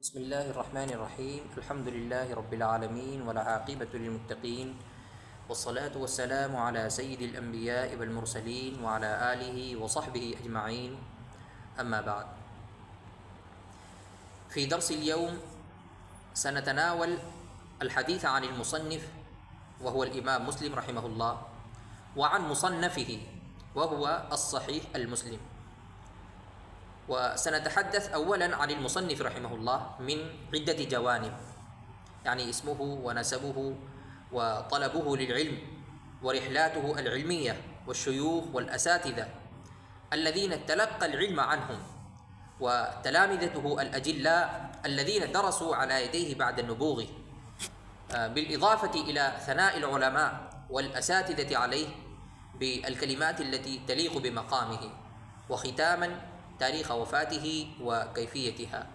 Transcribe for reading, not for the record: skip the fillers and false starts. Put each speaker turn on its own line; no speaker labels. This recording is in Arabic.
بسم الله الرحمن الرحيم. الحمد لله رب العالمين والعاقبة للمتقين، والصلاة والسلام على سيد الأنبياء والمرسلين وعلى آله وصحبه أجمعين. أما بعد، في درس اليوم سنتناول الحديث عن المصنف وهو الإمام مسلم رحمه الله، وعن مصنفه وهو الصحيح المسلم. وسنتحدث أولا عن المصنف رحمه الله من عدة جوانب، يعني اسمه ونسبه وطلبه للعلم ورحلاته العلمية والشيوخ والأساتذة الذين تلقى العلم عنهم، وتلامذته الأجلاء الذين درسوا على يديه بعد النبوغ، بالإضافة إلى ثناء العلماء والأساتذة عليه بالكلمات التي تليق بمقامه، وختاما تاريخ وفاته وكيفيتها.